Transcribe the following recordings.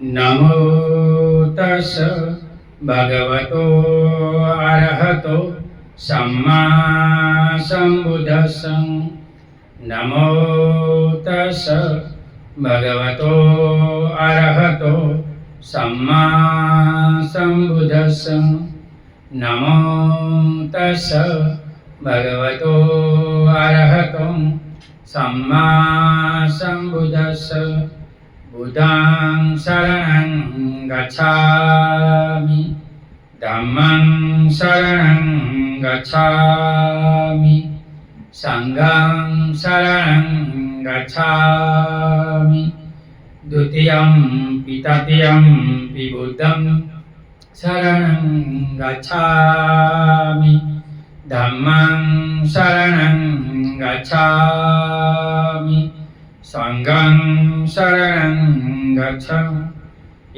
नमो तस् भगवतो अरहतो सम्मा सम्बुद्धस्स। नमो तस् भगवतो अरहतो सम्मा सम्बुद्धस्स। नमो तस् भगवतो अरहतो सम्मा सम्बुद्धस्स। बुद्धं शरणं गच्छामि, धम्मं शरणं गच्छामि, संघं शरणं गच्छामि। द्वितीयं तृतीयं बुद्धं शरणं गच्छामि, धम्मं शरणं गच्छामि, संघं शरणं गच्छामि।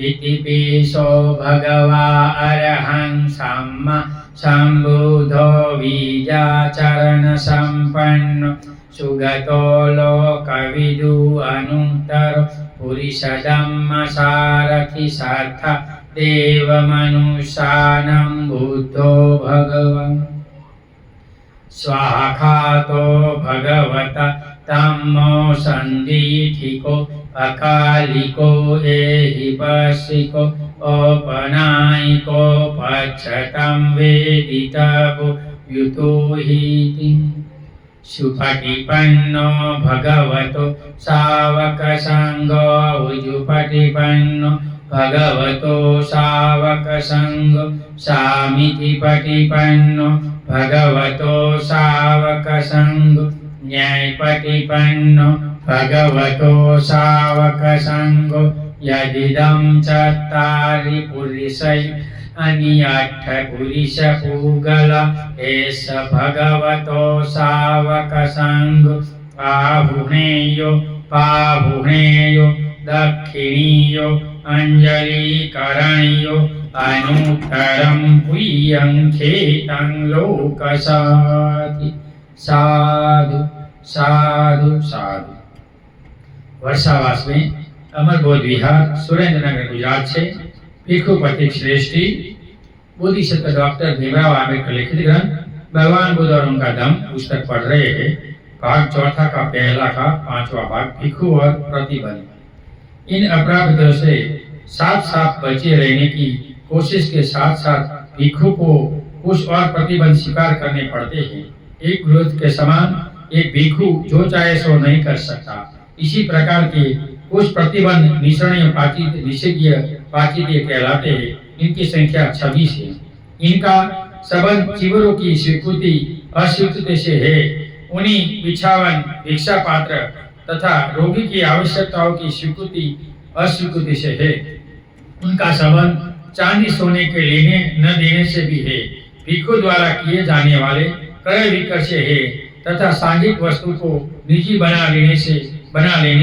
इतिपिसो भगवा अरहं सम्मा सम्बुद्धो विद्याचरण संपन्नो सुगतो लोकविदु अनुत्तरो पुरुषधम्मसारथि सार्थ देवमनुष्यानं बुद्धो भगवन्। स्वाखातो भगवता तमो संदीठिको अकालिको एहिपसिको औपनायिको पच्छतं वेदितवो युतोहीति। सुपटिपन्नो भगवतो सावकसंघो उजुपटिपन्नो भगवतो सावकसंघो सामिति पटिपन्नो भगवतो सावकसंघो न्यायपटिपन्नो भगवतो सावकसंघो। यदिदं चत्तारि पुरुषै अनियट्ठ पुरुष पूगल एष भगवतो सावकसंघो। आहुणेयो पाहुणेयो दक्षिणीयो अंजलिकरणीयो अनुत्तरं पुय्यं खेतं लोकसाति। साधु साधु साधु। वर्षावास में अमर बोध विहार सुरेंद्रनगर गुजरात से भिक्षु पथिक श्रेष्ठी बोधिसत्व डॉक्टर भीमराव आंबेडकर लिखित ग्रंथ भगवान बुद्ध और उनका दम पुस्तक पढ़ रहे हैं। भाग चौथा का पहला का 5वां भाग भिक्षु और प्रतिबंध। इन अपराधों से साथ साथ बचे रहने की कोशिश के साथ साथ भिक्षु को कुछ और प्रतिबंध स्वीकार करने पड़ते हैं। एक गृहस्थ के समान एक भिक्षु जो चाहे सो नहीं कर सकता। इसी प्रकार के कुछ प्रतिबंध निषेधीय पाचित्य कहलाते हैं। इनकी संख्या 26 है। इनका संबंध चिवरों की स्वीकृति अस्वीकृति से है। उन्हीं बिछावन भिक्षा पात्र तथा रोगी की आवश्यकताओं की स्वीकृति अस्वीकृति से है। उनका संबंध चांदी सोने के लेने न देने से भी है। भिक्षु द्वारा किए जाने वाले क्रय विक्रय से है तथा सांघिक वस्तु को निजी बना लेने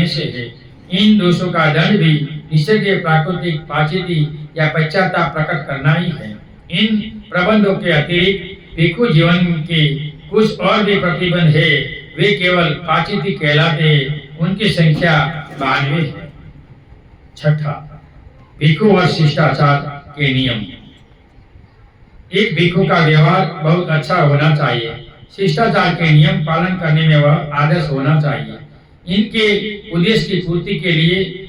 से है। इन दोषों का दंड भी निषेधीय प्राकृतिक पाचिति या पश्चाताप प्रकट करना ही है। इन प्रबंधों के अतिरिक्त भिक्षु जीवन के कुछ और भी प्रतिबंध है। वे केवल पाचिति कहलाते हैं। उनकी संख्या 92 है। छठा, भिक्षु और शिष्टाचार के नियम। एक भिक्षु का व्यवहार बहुत अच्छा होना चाहिए। शिष्टाचार के नियम पालन करने में वह आदर्श होना चाहिए। इनके उद्देश्य की पूर्ति के लिए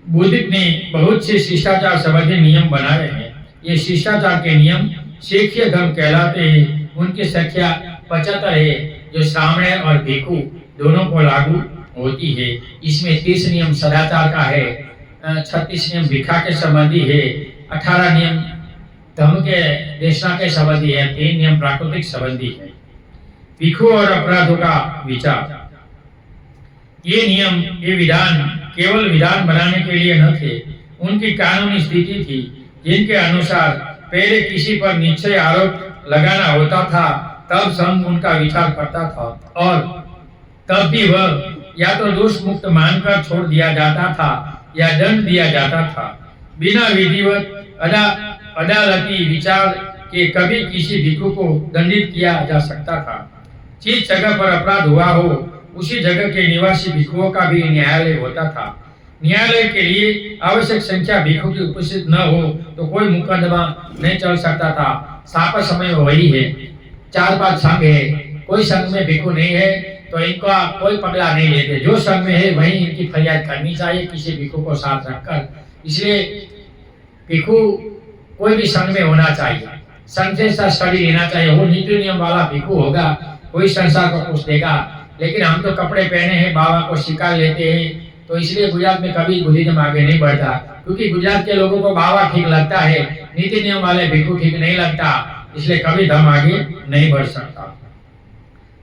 बुद्ध ने बहुत से शिष्टाचार संबंधी नियम बनाए हैं। ये शिष्टाचार के नियम शीघ्र धर्म कहलाते हैं। उनकी संख्या 75 है जो श्रामण और भिक्षु दोनों को लागू होती है। इसमें 30 नियम सदाचार का है, 36 नियम भिक्षा के संबंधी है, 18 नियम धर्म के देशना के संबंधी है, 3 नियम प्राकृतिक संबंधी है। भिक्षु और अपराधों का विचार। ये नियम ये विधान केवल विधान बनाने के लिए न थे। उनकी कानूनी स्थिति थी जिनके अनुसार पहले किसी पर निश्चय आरोप लगाना होता था तब संघ उनका विचार करता था और तब भी वह या तो दोष मुक्त मानकर छोड़ दिया जाता था या दंड दिया जाता था। बिना विधिवत अदालती विचार के कभी किसी भिक्षु को दंडित किया जा सकता था। जिस जगह पर अपराध हुआ हो उसी जगह के निवासी भिक्षुओं का भी न्यायालय होता था। न्यायालय के लिए आवश्यक संख्या भिक्षु की उपस्थित न हो तो कोई मुकदमा नहीं चल सकता था। सापा समय वही है, 4-5 संघ है, कोई संघ में भिक्षु नहीं है तो इनका कोई पगला नहीं लेते। जो संघ में है वही इनकी फरियाद करनी चाहिए किसी भिक्षु को साथ रखकर। इसलिए भिक्षु कोई भी संघ में होना चाहिए, संघ से स्टडी लेना चाहिए। वो नीति नियम वाला भिक्षु होगा, कोई संसार को कुछ देगा। लेकिन हम तो कपड़े पहने हैं, बाबा को शिकार लेते हैं, तो इसलिए गुजरात में कभी बुद्धिज्म आगे नहीं बढ़ता, क्योंकि गुजरात के लोगों को बाबा ठीक लगता है, नीति नियम वाले भिक्षु ठीक नहीं लगता, इसलिए कभी धर्म आगे नहीं बढ़ सकता।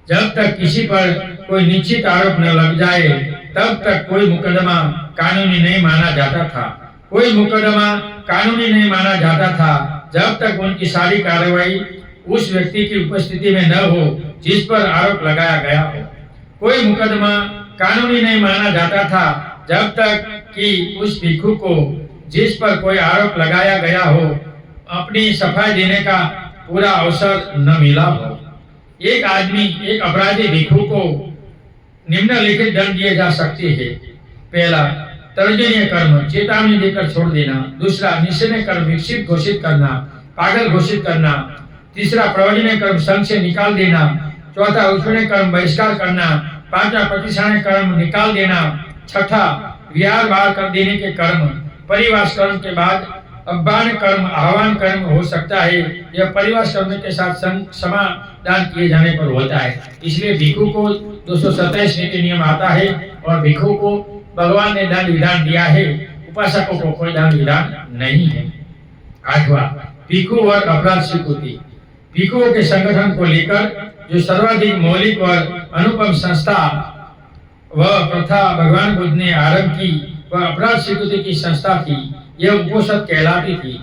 जब तक किसी पर कोई निश्चित आरोप न लग जाए तब तक कोई मुकदमा कानूनी नहीं माना जाता था। कोई मुकदमा कानूनी नहीं माना जाता था जब तक उनकी सारी कार्रवाई उस व्यक्ति की उपस्थिति में न हो जिस पर आरोप लगाया गया हो। कोई मुकदमा कानूनी नहीं माना जाता था जब तक कि उस भिक्षु को जिस पर कोई आरोप लगाया गया हो अपनी सफाई देने का पूरा अवसर न मिला हो। एक आदमी, एक अपराधी भिक्षु को निम्नलिखित दंड दिए जा सकते हैं। पहला, तर्जनीय कर्म, चेतावनी देकर छोड़ देना। दूसरा, निषेधनीय कर्म, विक्षिप्त घोषित करना, पागल घोषित करना। तीसरा, प्रवचनीय कर्म, संघ से निकाल देना। चौथा, उत्पीड़न कर्म, बहिष्कार करना। पांचवा, प्रतिष्ठान कर्म, निकाल देना। छठा, विहार बाहर कर देने के कर्म। परिवास कर्म के बाद अभ्यान कर्म, आह्वान कर्म हो सकता है। यह परिवास कर्म के साथ समाधान किए जाने पर होता है। इसलिए भिक्षु को 227 नीति नियम आता है और भिक्षु को भगवान ने दंड विधान दिया है, उपासकों को कोई दंड विधान नहीं है। 8वां, भिक्षु और अपराध स्वीकृति। भिक्षुओं के संगठन को लेकर जो सर्वाधिक मौलिक और अनुपम संस्था व प्रथा भगवान बुद्ध ने आरंभ की वह अपराध स्वीकृति की संस्था थी। यह उपोषद कहलाती थी।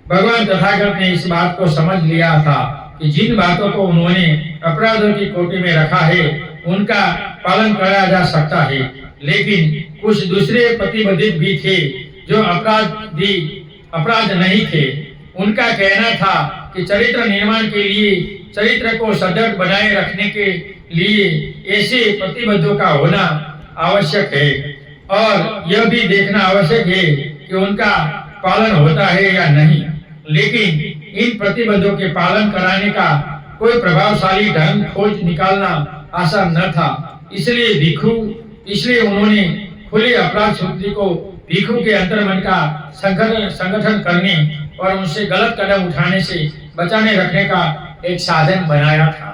भगवान तथागत ने इस बात को समझ लिया था कि जिन बातों को उन्होंने अपराधों की कोटि में रखा है उनका पालन कराया जा सकता है, लेकिन कुछ दूसरे प्रतिबंधित भी थे जो अपराध नहीं थे। उनका कहना था कि चरित्र निर्माण के लिए, चरित्र को सदृढ़ बनाए रखने के लिए ऐसे प्रतिबंधों का होना आवश्यक है और यह भी देखना आवश्यक है कि उनका पालन होता है या नहीं। लेकिन इन प्रतिबंधों के पालन कराने का कोई प्रभावशाली ढंग खोज निकालना आसान न था। इसलिए उन्होंने खुले अपराध स्वीकृति को भिक्षु के अंतर्मन का संगठन करने और उनसे गलत कदम उठाने से बचाने रखने का एक साधन बनाया था।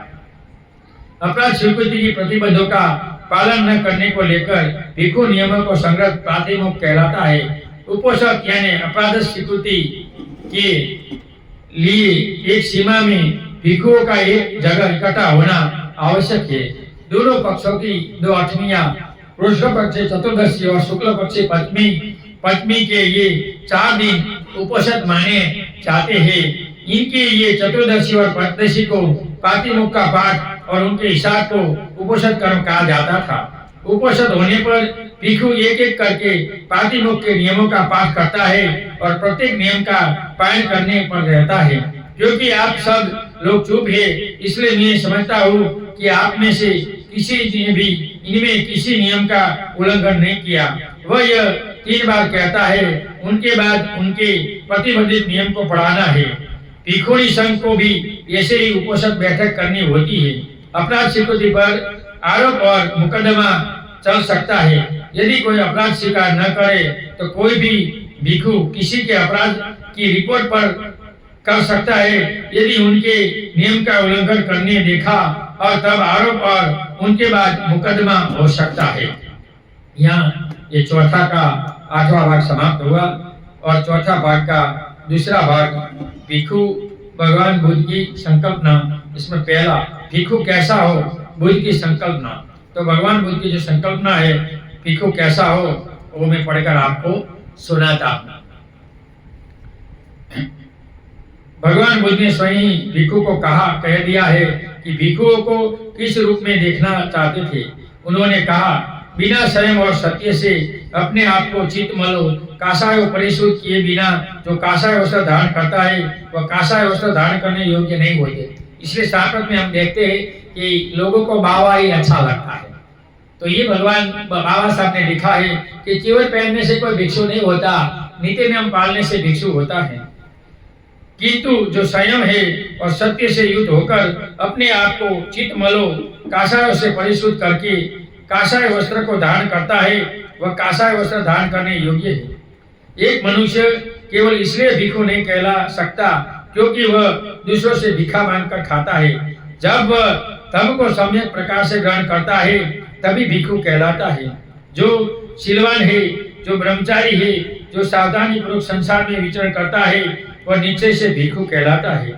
अपराध स्वीकृति की प्रतिबंधों का पालन न करने को लेकर भिक्षु नियमों को संग्रह प्रातिमोक्ष कहलाता है। उपोषद यानी अपराध स्वीकृति के लिए एक सीमा में भिक्षुओं का एक जगह इकट्ठा होना आवश्यक है। दोनों पक्षों की 2 अठमियां, कृष्ण पक्ष चतुर्दशी और शुक्ल पक्ष पंचमी के ये 4 दिन उपोषद माने जाते हैं। इनके ये चतुर्दशी और पंचदशी को प्रातिमोक्ष का पाठ और उनके हिसाब को उपोषद कर्म कहा जाता था। उपोषद होने पर भिक्षु एक एक करके प्रातिमोक्ष के नियमों का पाठ करता है और प्रत्येक नियम का पालन करने पर रहता है। क्योंकि आप सब लोग चुप है, इसलिए मैं समझता हूँ कि आप में से किसी ने भी इनमें किसी नियम का उल्लंघन नहीं किया। वह यह 3 बार कहता है। उनके बाद उनके प्रतिबंधित नियम को पढ़ाना है। भिक्षुणी संघ को भी ऐसे ही उपोषद बैठक करनी होती है। अपराध स्वीकृति पर आरोप और मुकदमा चल सकता है। यदि कोई अपराध स्वीकार न करे तो कोई भी भिक्षु किसी के अपराध की रिपोर्ट पर कर सकता है। यदि उनके नियम का उल्लंघन करने देखा और तब आरोप और उनके बाद मुकदमा हो सकता है। यहाँ ये चौथा का 8वां भाग समाप्त हुआ और चौथा भाग का दूसरा भाग भिक्षु भगवान बुद्ध की संकल्पना। इसमें पहला, भिक्षु कैसा हो, बुद्ध की संकल्पना। तो भगवान बुद्ध की जो संकल्पना है भिक्षु कैसा हो वो मैं पढ़कर आपको सुनाता हूँ। भगवान बुद्ध ने स्वयं भिक्षु को कह दिया है कि भिक्षुओं को किस रूप में देखना चाहते थे। उन्होंने कहा, बिना संयम और सत्य से अपने आप को चित्त मलो। काषाय परिशुद्ध किए बिना जो काषाय वस्त्र धारण करता है वह काषाय वस्त्र धारण करने योग्य नहीं होते। इसलिए शास्त्र में हम देखते हैं कि लोगों को बाबा ही अच्छा लगता है, तो ये भगवान बाबा साहब ने लिखा है कि केवल पहनने से कोई भिक्षु नहीं होता, नीति नियम पालने से भिक्षु होता है। किंतु जो संयम है और सत्य से युक्त होकर अपने आप को चित मलो काषाय से परिशुद्ध करके काषाय वस्त्र को धारण करता है, वह काषाय वस्त्र धारण करने योग्य है। एक मनुष्य केवल इसलिए भिक्षु नहीं कहला सकता क्योंकि वह दूसरों से भिक्षा मांगकर खाता है। जब वह धर्म को सम्यक प्रकार से ग्रहण करता है तभी भिक्षु कहलाता है। जो शीलवान है, जो ब्रह्मचारी है, जो सावधानी पूर्वक संसार में विचरण करता है, वह निश्चय से भिक्षु कहलाता है।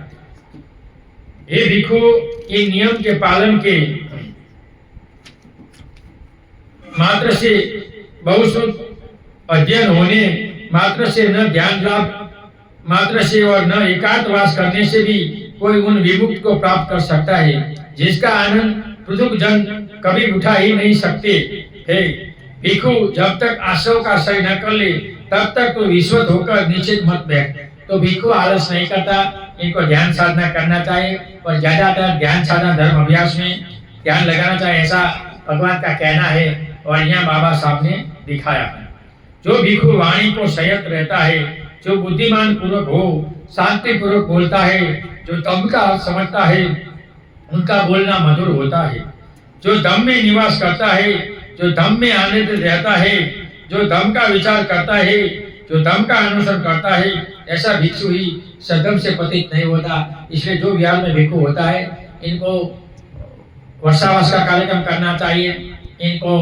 ये भिक्षु इन नियम के पालन के मात्र से बहुत अध्ययन होने मात्र से न ज्ञान लाभ मात्र से और न एकांतवास करने से भी कोई उन विमुक्त को प्राप्त कर सकता है जिसका आनंद पृथुक जन कभी उठा ही नहीं सकते है। भिक्षु जब तक आश्रव का सही न कर ले तब तक तो विश्वत होकर निश्चित मत बैठ। तो भिक्षु आलस नहीं करता, इनको ध्यान साधना करना चाहिए और ज्यादातर ध्यान साधना धर्म अभ्यास में ध्यान लगाना चाहिए, ऐसा भगवान का कहना है और यहाँ बाबा साहब ने दिखाया है। जो भिक्षु वाणी को संयत रहता है, जो बुद्धिमान पूर्वक हो, शांति पूर्वक बोलता है, जो दम का अर्थ समझता है, उनका बोलना मधुर होता है। जो दम में निवास करता है, जो दम में आनंद रहता है, जो दम का विचार करता है, जो दम का अनुसरण करता है, ऐसा भिक्षु ही सदम से पतित नहीं होता। इसलिए जो विहार में भिक्षु होता है इनको वर्षावास का कार्यक्रम करना चाहिए, इनको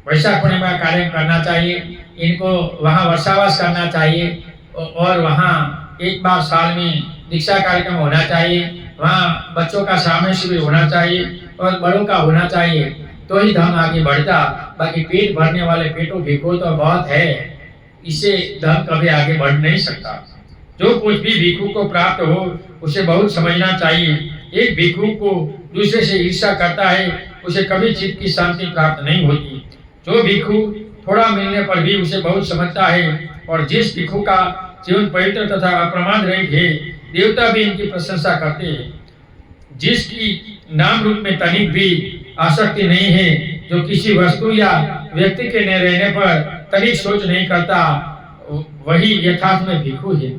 वैशाख पूर्णिमा कार्यक्रम करना चाहिए, इनको वहाँ वर्षावास करना चाहिए और वहाँ एक बार साल में दीक्षा कार्यक्रम होना चाहिए, वहाँ बच्चों का सामूहिक शिविर होना चाहिए और बड़ों का होना चाहिए, तो ही धर्म आगे बढ़ता। बाकी पेट भरने वाले पेटों भिक्षु तो बहुत है, इससे धर्म कभी आगे बढ़ नहीं सकता। जो कुछ भी भिक्षु को प्राप्त हो उसे बहुत समझना चाहिए। एक भिक्षु को दूसरे से ईर्ष्या करता है उसे कभी चित्त की शांति प्राप्त नहीं होती। जो भिक्षु थोड़ा मिलने पर भी उसे बहुत समझता है और जिस भिक्षु का जीवन पवित्र तथा अप्रमाद रहित है, देवता भी इनकी प्रशंसा करते हैं। जिसकी नाम रूप में तनिक भी आसक्ति नहीं है, जो किसी वस्तु या व्यक्ति के न रहने पर तनिक सोच नहीं करता, वही यथार्थ में भिक्षु है।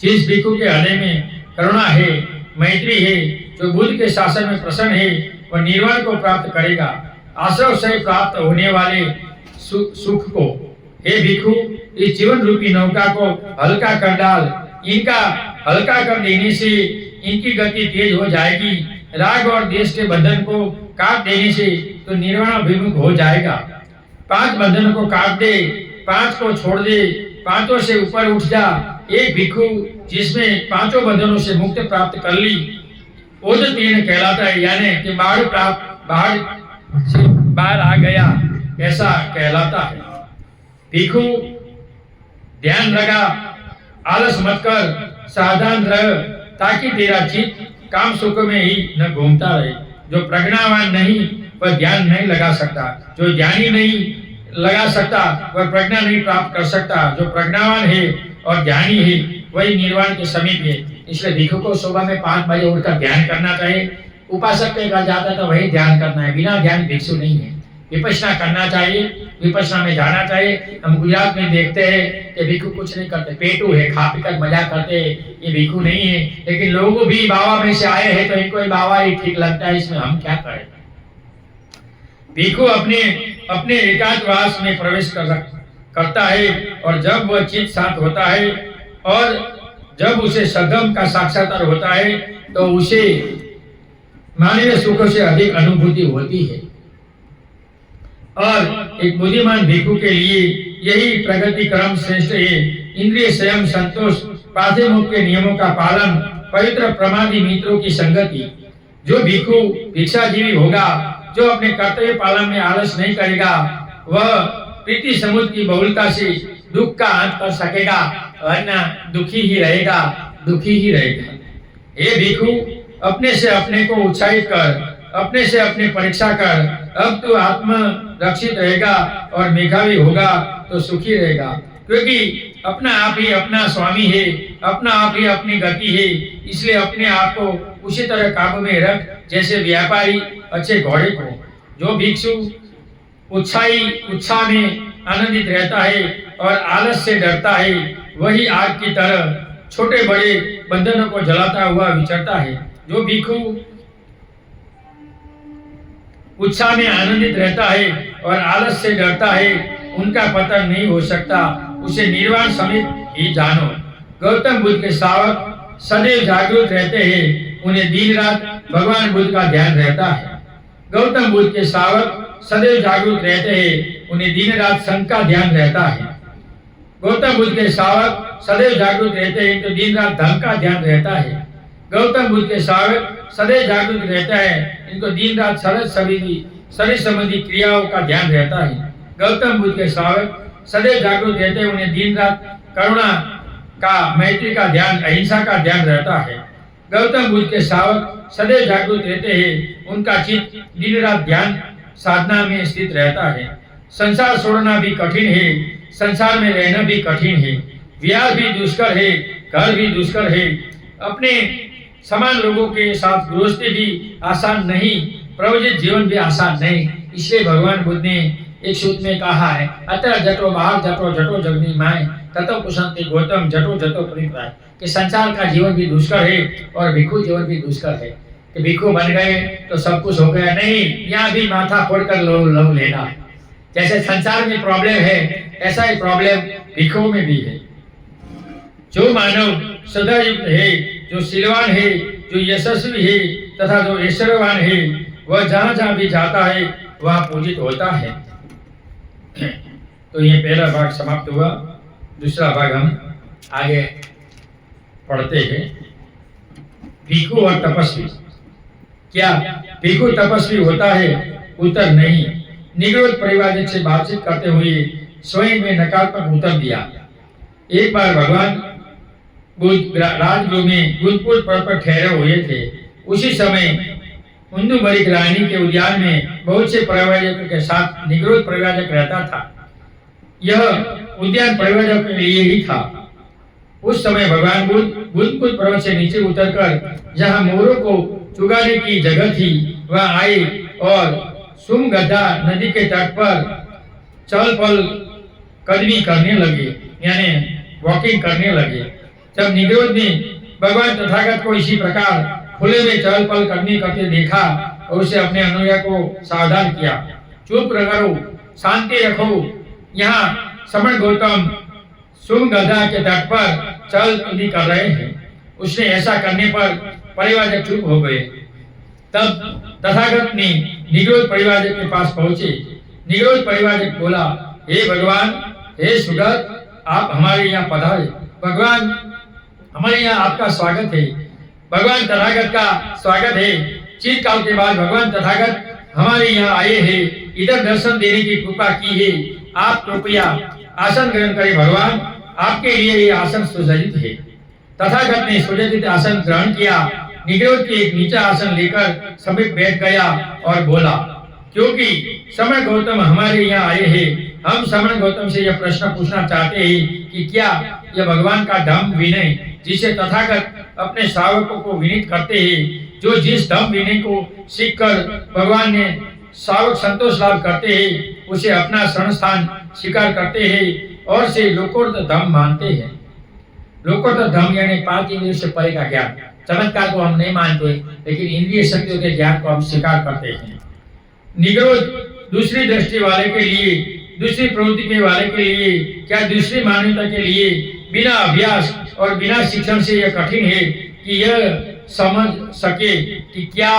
जिस भिक्षु के हृदय में करुणा है, मैत्री है, जो बुद्ध के शासन में प्रसन्न है, वह निर्वाण को प्राप्त करेगा। आश्रव से प्राप्त होने वाले सुख को, हे भिक्षु, इस जीवन रूपी नौका को हल्का कर डाल। इनका हल्का कर देने से इनकी गति तेज हो जाएगी। राग और देश के बंधन को काट देने से तो निर्वाण अभिमुख हो जाएगा। 5 बंधन को काट दे, 5 को छोड़ दे, 5 से ऊपर उठ जा। एक भिक्षु जिसमें 5 बंधनों से मुक्ति प्राप्त कर ली, वो जो 3 कहलाता है, यानी कि बाहर से बाहर आ गया, ऐसा कहलाता है। भिक्षु ध्यान लगा, आलस मत कर, सावधान रह, ताकि तेरा चित्त काम सुख में ही न घूमता रहे। जो प्रज्ञावान नहीं वह ध्यान नहीं लगा सकता, जो ज्ञानी नहीं लगा सकता वह प्रज्ञा नहीं प्राप्त कर सकता। जो प्रज्ञावान है और ज्ञानी है वही निर्वाण के समीप है। इसलिए भिक्षु को सुबह में 5 बजे उठकर ध्यान करना चाहिए। उपासक के घर जाता तो वही ध्यान करना है, बिना ध्यान भिक्षु नहीं है। विपश्यना करना चाहिए, विपश्यना में जाना चाहिए। हम गुजरात में देखते हैं कि भिक्षु कुछ नहीं करते, पेटू है, खा पी कर मजा करते, ये भिक्षु नहीं है। लेकिन लोग भी बाबा में से आए हैं तो इनको बाबा ही ठीक लगता है, इसमें हम क्या करें। भिक्षु अपने एकांतवास में प्रवेश करता है और जब वह चित्त शांत होता है और जब उसे सदम का साक्षात्कार होता है तो उसे मानवीय सुखों से अधिक अनुभूति होती है। और एक बुद्धिमान भिक्षु के लिए यही प्रगति क्रम श्रेष्ठ है। इंद्रिय संयम, संतोष, पार्थिव के नियमों का पालन, पवित्र प्रमादी मित्रों की संगति। जो भिक्षु भिक्षाजीवी होगा, जो अपने कर्तव्य पालन में आलस नहीं करेगा, वह प्रीति समुद्र की बहुलता से दुख का अंत कर सकेगा, वरना दुखी ही रहेगा, दुखी ही रहेगा। हे भिक्षु, अपने से अपने को उत्साहित कर, अपने से अपने परीक्षा कर। अब तो आत्म रक्षित रहेगा और मेधावी होगा तो सुखी रहेगा, क्योंकि अपना आप ही अपना स्वामी है, अपना आप ही अपनी गति है। इसलिए अपने आप को उसी तरह काबू में रख जैसे व्यापारी अच्छे घोड़े को। जो भिक्षु उत्साह में आनंदित रहता है और आलस से डरता है, वही आग की तरह छोटे बड़े बंधनों को जलाता हुआ विचरता है। जो भिक्षु उत्साह में आनंदित रहता है और आलस से डरता है, उनका पतन नहीं हो सकता, उसे निर्वाण समेत ही जानो। गौतम बुद्ध के श्रावक सदैव जागरूक रहते हैं, उन्हें दिन रात भगवान बुद्ध का ध्यान रहता है। गौतम बुद्ध के श्रावक सदैव जागरूक रहते हैं, उन्हें दिन रात संघ का ध्यान रहता है। गौतम बुद्ध के श्रावक सदैव जागरूक रहते हैं, तो दिन रात धर्म का ध्यान रहता है। गौतम बुद्ध के श्रावक सदैव जागरूक रहता है, इनको दिन रात शरीर संबंधी क्रियाओं का ध्यान रहता है। गौतम बुद्ध के श्रावक सदैव जागरूक रहते हैं, उन्हें दिन रात करुणा का, मैत्री का ध्यान, अहिंसा का ध्यान रहता है। गौतम बुद्ध के श्रावक सदैव जागरूक रहते हैं, उनका चित्त दिन रात ध्यान साधना में स्थित रहता है। संसार छोड़ना भी कठिन है, संसार में रहना भी कठिन है, विहार भी दुष्कर है, घर भी दुष्कर है, अपने समान लोगों के साथ गृहस्थी भी आसान नहीं, प्रवचित जीवन भी आसान नहीं। इसलिए भगवान बुद्ध ने एक सूत्र में कहा है, अतः जटो बाहर जटो जटो जगनी माए ततो कुशंति गौतम जटो जटो परिप्राय, कि संसार का जीवन भी दुष्कर है और भिक्षु जीवन भी दुष्कर है। कि भिक्षु बन गए तो सब कुछ हो गया, नहीं, यहाँ भी माथा फोड़कर लोभ लेना। जैसे संसार में प्रॉब्लम है, ऐसा ही प्रॉब्लम भिक्षुओं में भी है। जो मानव सदायुक्त है, जो शीलवान है, जो यशस्वी है तथा जो ऐश्वर्यवान है, वह जहाँ जहाँ भी जाता है वहाँ पूजित होता है। तो ये पहला भाग समाप्त हुआ। दूसरा भाग हम आगे पढ़ते हैं। भिक्षु और तपस्वी। क्या भिक्षु तपस्वी होता है? उत्तर नहीं। निगरोध परिवार से बातचीत करते हुए स्वयं में नकारात्मक उत्तर दिया। एक बार भगवान बुद्ध राजगृह में गुजपुर पर्वत पर ठहरे हुए थे। उसी समय उन्दुबरी रानी के उद्यान में बहुत से परिवारजनों के साथ निगरोध परिवारजक रहता था। यह उद्यान परिवारजनों के लिए ही था। उस समय भगवान बुद्ध पर्वत से नीचे उतरकर जहाँ मोरों को चुगाने की जगह थी वह आए और सुमगद्दा नदी के तट पर चल पल कदमी करने लगे, यानी वॉकिंग करने लगे। जब निगरोध ने भगवान तथागत को इसी प्रकार खुले में चल पल करते देखा और उसे अपने अनुयायी को सावधान किया, चुप रहो, शांति रखो, यहाँ समण गौतम सुमगद्दा के तट पर चल कदमी कर रहे हैं। उसने ऐसा करने पर परिवारजन चुप हो गए। तब तथागत ने निगरोध परिवारजन के पास पहुंचे। निगरोध परिवारजन बोला, हे भगवान, हे सुगत, आप हमारे यहाँ पधारे। भगवान, हमारे यहाँ आपका स्वागत है। भगवान तथागत का स्वागत है। चिरकाल के बाद भगवान तथागत हमारे यहाँ आए हैं, इधर दर्शन देने की कृपा की है। आप कृपया आसन ग्रहण करें। भगवान, आपके लिए ये आसन सुसज्जित है। तथागत ने सुसज्जित आसन ग्रहण किया। निगरोध के एक नीचा आसन लेकर समीप बैठ गया और बोला, क्योंकि समण गौतम हमारे यहाँ आए हैं, हम समण गौतम से यह प्रश्न पूछना चाहते हैं कि क्या यह भगवान का धम्म विनय, जिसे तथागत अपने श्रावकों को विनीत करते हैं, जो जिस धम्म विनय को सीखकर भगवान ने श्रावक संतोष लाभ करते हैं, उसे अपना शरण स्थान स्वीकार करते हैं और से लोकोत्तर धम्म मानते हैं। लोकोत्तर धम्म यानी 5 इंद्रियों से परे का ज्ञान। चमत्कार को हम नहीं मानते, लेकिन इंद्रिय शक्तियों के ज्ञान को हम स्वीकार करते हैं। निगरोध दूसरी दृष्टि वाले के लिए, दूसरी प्रवृत्ति के वाले के लिए, क्या दूसरी मान्यता के लिए बिना अभ्यास और बिना शिक्षण से यह कठिन है कि यह समझ सके कि क्या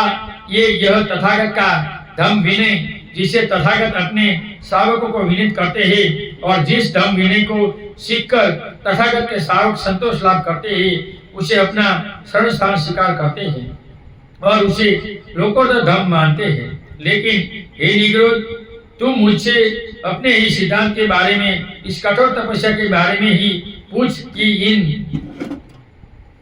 यह तथागत का धम्म विनय, जिसे तथागत अपने श्रावकों को विनीत करते हैं और जिस धम्म विनय को सीखकर तथागत के श्रावक संतोष लाभ करते हैं, उसे अपना शरण स्थान स्वीकार करते हैं और उसे लोकोत्तर धम्म मानते हैं। लेकिन हे निगरोध, तुम मुझसे अपने ही सिद्धांत के बारे में, इस कठोर तपस्या के बारे में ही पूछ कि इन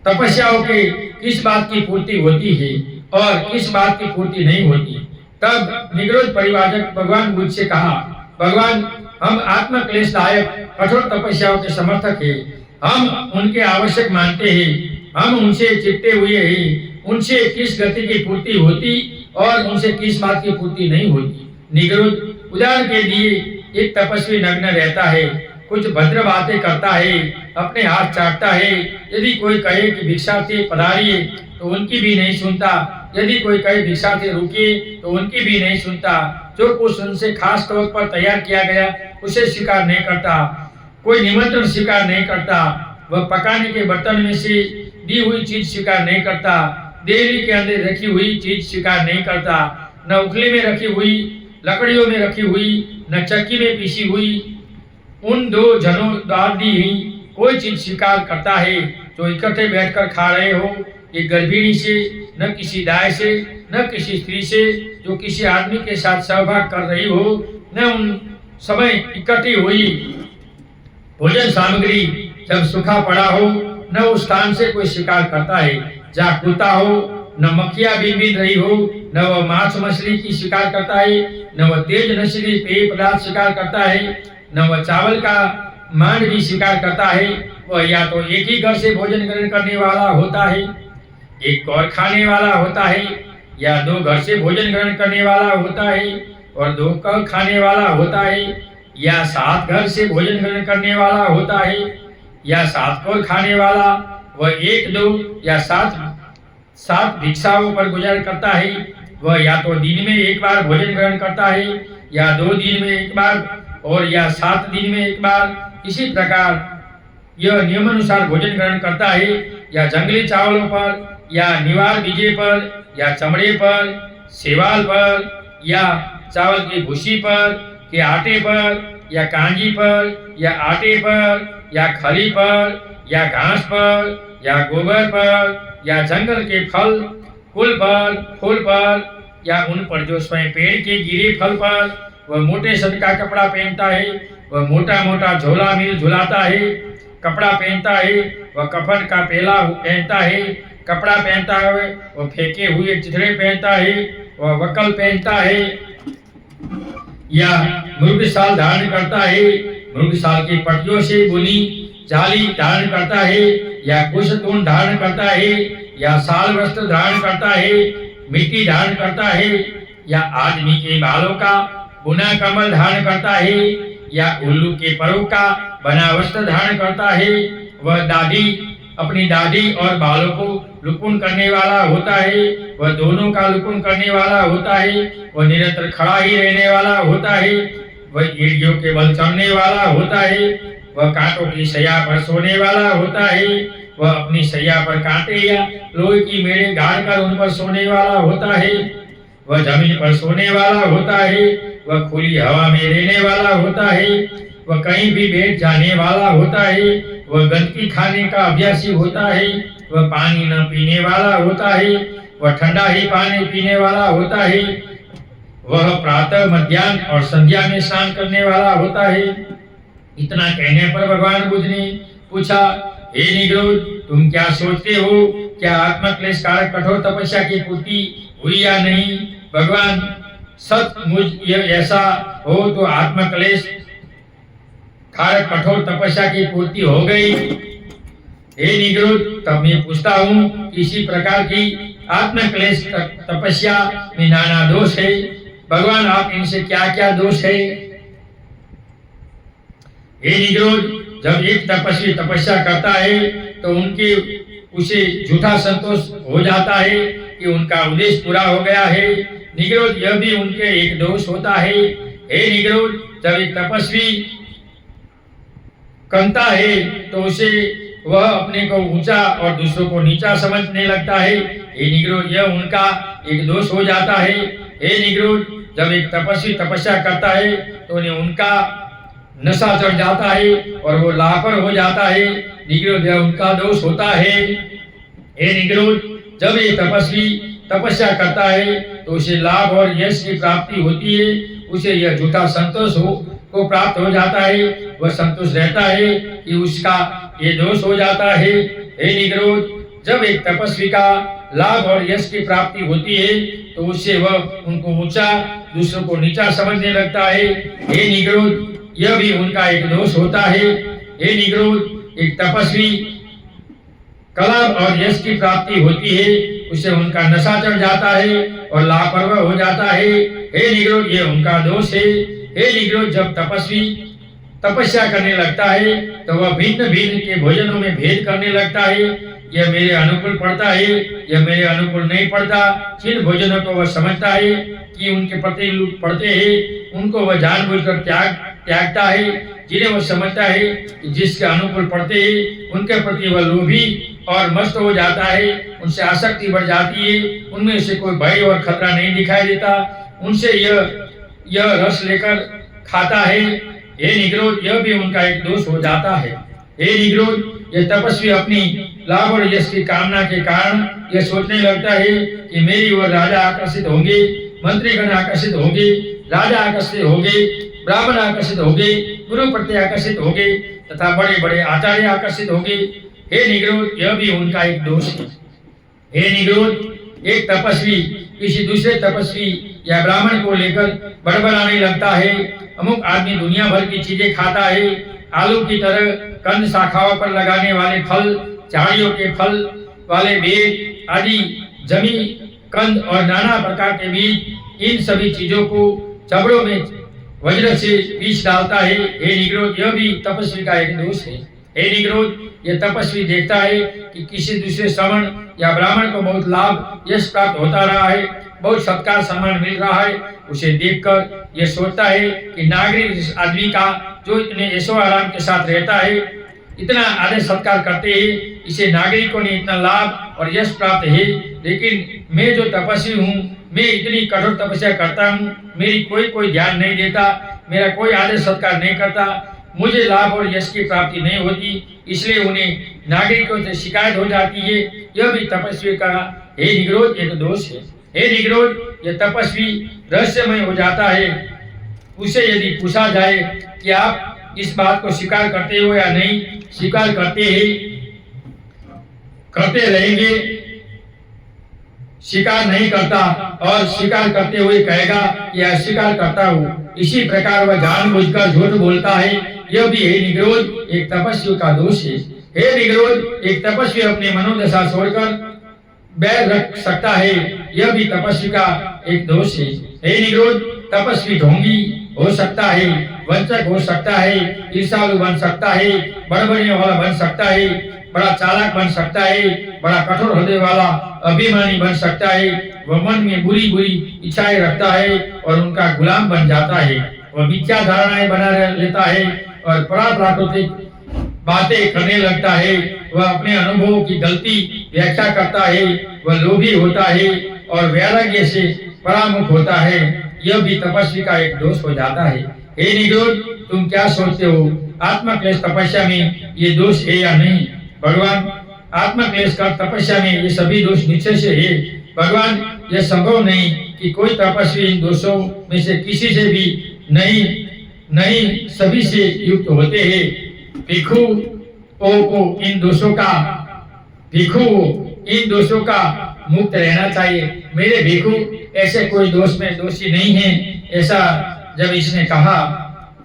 तपस्याओं के किस बात की पूर्ति होती है और किस बात की पूर्ति नहीं होती। तब निगरोध परिवारजक भगवान बुद्ध से कहा, भगवान, हम आत्मक्लेशदायक कठोर तपस्याओं के समर्थक हैं, हम उनके आवश्यक मानते हैं, हम उनसे चिपटे हुए हैं। उनसे किस गति की पूर्ति होती और उनसे किस बात की पूर्ति नहीं होती। निगरोध, उदाहरण के लिए एक तपस्वी नग्न रहता है, कुछ भद्र बातें करता है, अपने हाथ चाटता है। यदि कोई कहे कि भिक्षा से पधारिए तो उनकी भी नहीं सुनता, यदि कोई कहे भिक्षा से रुकिए तो उनकी भी नहीं सुनता। जो कुछ उनसे खास तौर पर तैयार किया गया उसे स्वीकार नहीं करता, कोई निमंत्रण स्वीकार नहीं करता, वह पकाने के बर्तन में से दी हुई चीज स्वीकार नहीं करता, देहरी के अंदर रखी हुई चीज स्वीकार नहीं करता, न उखली में रखी हुई, लकड़ियों में रखी हुई, न चक्की में पीसी हुई, उन दो जनों द्वारा दी हुई कोई चीज स्वीकार करता है। जो इकट्ठे बैठकर खा रहे हो, एक गर्भिणी से, न किसी दाय से, न किसी स्त्री से जो किसी आदमी के साथ सहभाग कर रही हो, न उन समय इकट्ठी हुई भोजन सामग्री जब सूखा पड़ा हो, न उस स्थान से कोई शिकार करता है जहाँ कुत्ता हो, न मक्खियां बिन रही हो, न वह मांस मछली की शिकार करता है, न वह तेज नशीली पेय पदार्थ शिकार करता है, न वह चावल का मांड भी शिकार करता है। वह या तो एक ही घर से भोजन ग्रहण करने वाला होता है, एक और खाने वाला होता है, या दो घर से भोजन ग्रहण करने वाला होता है और दो कर खाने वाला होता है, या 7 घर से भोजन ग्रहण करने वाला होता है, या 7 कर खाने वाला। वह 1, 2 या 7 भिक्षाओं पर गुजर करता है। वह या तो दिन में एक बार भोजन ग्रहण करता है, या 2 दिन में एक बार, और या 7 दिन में एक बार। इसी प्रकार यह नियमानुसार भोजन ग्रहण करता है, या जंगली चावलों पर, या निवार बीजे पर, या चमड़े पर, सेवाल पर, या चावल की भूसी पर, के आटे पर, या कांजी पर, या आटे पर, या खली पर, या घास पर, या गोबर पर, या जंगल के फल कुल पर, फूल पर, या उन पर जो स्वयं पेड़ के गिरे फल पर। वह मोटे सन का कपड़ा पहनता है, वह मोटा मोटा झोला मिल झुलाता है, कपड़ा पहनता है, वह कफन का पेला पहनता है, कपड़ा पहनता है, वह फेंके हुए चिथड़े पहनता है, वह वकल पहनता है, या मृगशाल धारण करता है, मृगशाल की पट्टियों से बुनी जाली धारण करता है, या कुशतून धारण करता है, या साल वस्त्र धारण करता है, मिट्टी धारण करता है, या आदमी के बालों का बुना कमल धारण करता है, या उल्लू के परों का बना वस्त्र धारण करता है। वह अपनी दाढ़ी और बालों को लुकुन करने वाला होता है, वह दोनों का लुकुन करने वाला होता है, वह निरंतर खड़ा ही रहने वाला होता है, वह एड़ियों के बल चढ़ने वाला होता है, वह कांटों की सैया पर सोने वाला होता है, वह अपनी सैया पर कांटे या लोहे की मेड़े गाड़ कर उन पर सोने वाला होता है, वह जमीन पर सोने वाला होता है, वह खुली हवा में रहने वाला होता है, वह कहीं भी बैठ जाने वाला होता है, वह गंदगी खाने का अभ्यासी होता है, वह पानी न पीने वाला होता है, वह ठंडा ही पानी पीने वाला होता है, वह प्रातः मध्याह्न और संध्या में स्नान करने वाला होता है। इतना कहने पर भगवान बुद्ध ने पूछा, हे निग्रोध, तुम क्या सोचते हो, क्या आत्मक्लेश कारक कठोर तपस्या की पूर्ति हुई या नहीं? भगवान, सचमुच ऐसा हो तो आत्मक्लेश कारक कठोर तपस्या की पूर्ति हो गई। हे निग्रोध, तब मैं पूछता हूँ, इसी प्रकार की आत्मक्लेश तपस्या में नाना दोष है। भगवान, आप इनसे क्या क्या दोष है? हे निग्रोध, जब एक तपस्वी तपस्या करता है तो उसे झूठा संतोष हो जाता है कि उनका उद्देश्य पूरा हो गया है। निग्रोध, यह भी उनके एक दोष होता है। हे निग्रोध, जब एक तपस्वी करता है तो उसे वह अपने को ऊंचा और दूसरों को नीचा समझने लगता है। हे निग्रोध, यह उनका एक दोष हो जाता है। हे निग्रोध, जब एक तपस्वी तपस्या करता है तो उन्हें उनका नशा चढ़ जाता है और वो लापर हो जाता है। निग्रोध, यह उनका दोष होता है। हे निग्रोध, जब एक तपस्वी तपस्या करता है तो उसे लाभ और यश की प्राप्ति होती है, उसे यह झूठा संतोष को प्राप्त हो जाता है। वह संतोष रहता है कि उसका ये दोष हो जाता है। हे निग्रोध, जब एक तपस्वी का लाभ और यश की प्राप्ति होती है तो उससे वह उनको ऊंचा, दूसरों को नीचा समझने लगता है। हे निग्रोध, यह भी उनका एक दोष होता है। हे निग्रोध, एक तपस्वी कला और यश की प्राप्ति होती है, उसे उनका नशा चढ़ जाता है और लापरवाह हो जाता है। हे निग्रोध, ये उनका दोष है। हे निग्रोध, जब तपस्वी तपस्या करने लगता है तो वह भिन्न भिन्न के भोजनों में भेद करने लगता है। यह मेरे अनुकूल पड़ता है, यह मेरे अनुकूल नहीं पड़ता। जिन भोजनों को वह समझता है कि उनके प्रति पड़ते हैं, उनको वह जानबूझकर त्यागता है। जिन्हें वह समझता है कि जिसके अनुकूल पड़ते हैं, उनके प्रति वह लोभी और मस्त हो जाता है, उनसे आसक्ति बढ़ जाती है, उनमें से कोई भय और खतरा नहीं दिखाई देता, उनसे यह रस लेकर खाता है। हे निग्रोध, यह भी उनका एक दोष हो जाता है। हे निग्रोध, यह तपस्वी अपनी लाभ और यश की कामना के कारण यह सोचने लगता है कि मेरी ओर राजा आकर्षित होंगे, मंत्रीगण आकर्षित होंगे, राजा आकर्षित होंगे, ब्राह्मण आकर्षित होंगे, गुरु प्रति आकर्षित होंगे तथा बड़े बड़े आचार्य आकर्षित होंगे। हे निग्रोध, यह भी उनका एक दोष है। हे निग्रोध, एक तपस्वी किसी दूसरे तपस्वी या ब्राह्मण को लेकर बड़बड़ाने लगता है। अमुक आदमी दुनिया भर की चीजें खाता है, आलू की तरह कंद शाखाओं पर लगाने वाले फल, झाड़ियों के फल वाले बेर आदि, जमी, कंद और नाना प्रकार के बीज, इन सभी चीजों को चबड़ों में वज्र से पीस डालता है। हे निग्रोध, यह भी तपस्वी का एक दोष है। हे निग्रोध, यह तपस्वी देखता है कि किसी दूसरे श्रवण या ब्राह्मण को बहुत लाभ यश प्राप्त होता रहा है, बहुत सत्कार सम्मान मिल रहा है। उसे देखकर यह सोचता है कि नागरिक इस आदमी का जो इतने ऐशो आराम के साथ रहता है, इतना आदर सत्कार करते हैं, इसे नागरिकों ने इतना लाभ और यश प्राप्त है, लेकिन मैं जो तपस्वी हूँ, मैं इतनी कठोर तपस्या करता हूँ, मेरी कोई ध्यान नहीं देता, मेरा कोई आदर सत्कार नहीं करता, मुझे लाभ और यश की प्राप्ति नहीं होती, इसलिए उन्हें नागरिकों से शिकायत हो जाती है। यह भी तपस्वी का हे निग्रोध एक दोष है। हे निग्रोध, यह तपस्वी रहस्यमय हो जाता है। उसे यदि पूछा जाए कि आप इस बात को स्वीकार करते हो या नहीं, स्वीकार करते रहेंगे, स्वीकार नहीं करता और स्वीकार करते हुए कहेगा कि अस्वीकार करता हूँ। इसी प्रकार वह जानबूझकर झूठ बोलता है। यह भी हे निग्रोध एक तपस्वी का दोष है। हे निग्रोध, एक तपस्वी अपनी मनोदशा छोड़कर बैर रख सकता है, यह भी तपस्वी का एक दोष है। हे निग्रोध, तपस्वी ढोंगी हो सकता है, वंचक हो सकता है, ईर्ष्यालु बन सकता है, बड़बड़ियों वाला बन सकता है, बड़ा चालाक बन सकता है, बड़ा कठोर हृदय वाला अभिमानी बन सकता है। वह मन में बुरी इच्छाएं रखता है और उनका गुलाम बन जाता है। वह मिथ्या धारणाएं बना लेता है और प्राकृतिक बातें करने लगता है। वह अपने अनुभवों की गलती व्याख्या करता है। वह लोभी होता है और वैराग्य से परामुख होता है। यह भी तपस्वी का एक दोष हो जाता है। हे निग्रोध, तुम क्या सोचते हो, आत्मक्लेश तपस्या में ये दोष है या नहीं? भगवान, आत्मक्लेश का तपस्या में ये सभी दोष निश्चय से है। भगवान, यह संभव नहीं कि कोई तपस्वी इन दोषों में से किसी से भी नहीं सभी से युक्त होते हैं। भिक्षुओं को इन दोषों का मुक्त रहना चाहिए। मेरे भिक्षु ऐसे कोई दोष में दोषी नहीं है। ऐसा जब इसने कहा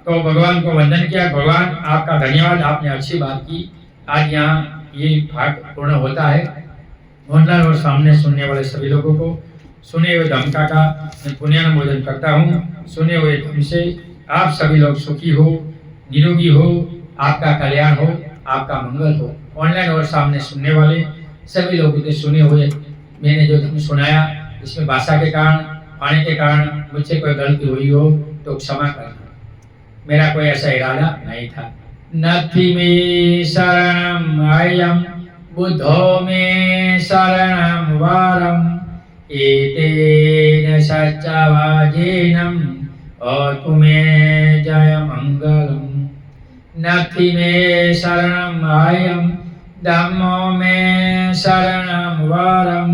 तो भगवान को वंदन किया। भगवान, आपका धन्यवाद, आपने अच्छी बात की। आज यहाँ ये भाग पूर्ण होता है। ऑनलाइन और सामने सुनने वाले सभी लोगों को सुने हुए धम्म का मैं पुण्यानुमोदन करता हूँ। सुने हुए धम्म से आप सभी लोग सुखी हो, निरोगी हो, आपका कल्याण हो, आपका मंगल हो। ऑनलाइन और सामने सुनने वाले सभी लोगों के सुने हुए मैंने जो धम्म सुनाया, इसमें भाषा के कारण, पानी के कारण मुझसे कोई गलती हुई हो तो क्षमा करना। मेरा कोई ऐसा इरादा नहीं था। नथि मे शरणम अयम बुद्धो मे शरणम वारम एतेन सच्चवाजेनम अस्तु मे जय मंगलम। नथि मे शरणम अयम धम्मो मे शरणम वारम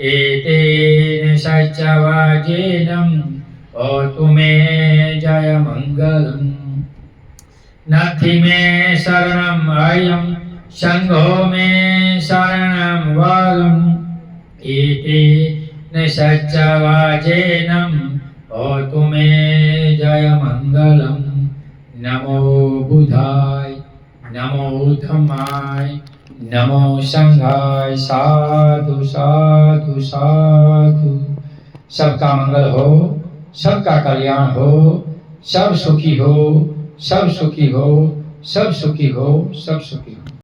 एतेन सच्चवाजेनम अस्तु मे जय मंगलम। नथि मे शरणम अयम संघो मे शरणम वारम एतेन सच्चवाजेनम अस्तु मे जय मंगलम। नमो बुधाय, नमो धम्माय, नमो संघाय साधु साधु साधु। सबका मंगल हो, सबका कल्याण हो, सब सुखी हो, सब सुखी हो, सब सुखी हो, सब सुखी हो।